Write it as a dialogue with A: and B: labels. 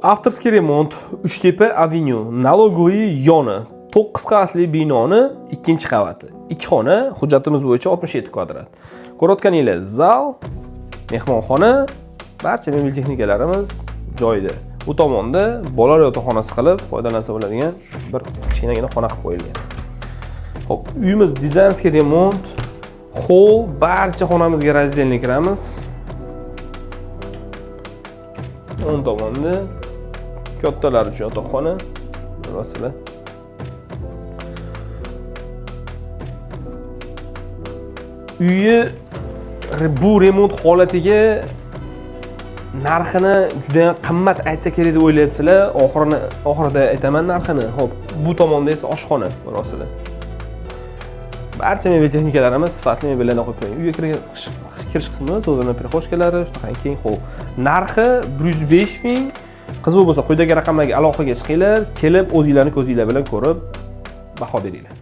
A: avtorskiy remont Uchtepa Avenue, Nalogoyi yoni 9 qavatli binoni 2-qavatli. 2 xona, hujjatimiz bo'yicha 67 kvadrat. Ko'rayotganingiz zal, mehmonxona, barcha mebel texnikalarimiz joyida. Bu tomonda bolalar yotoqxonasi qilib foydalansa bo'ladigan bir kichkinagina xona qilib qo'yilgan. Xo'p, uyimiz dizaynerskiy remont, hol, barcha xonamizga razdelni kiramiz. O'ng tomonda kattalar uchun yotoqxona, masalan. Uyi bu remont holatiga narxini juda ham qimmat aytsa kerak deb o'ylayapsizlar. Oxirida aytaman narxini. Xo'p, bu tomonda esa oshxona masalan. Barcha mebel texnikalarimiz sifatli mebellardan qo'yib qo'ying. Uyga kirish qismida so'zlarning prixoshkalari, shunaqangi keng hol. Narxi 105 ming. Qiziq bo'lsa, quyidagi raqamlarga aloqaga chiqinglar, kelib o'zingizlarning ko'zingizlar bilan ko'rib baho beringlar.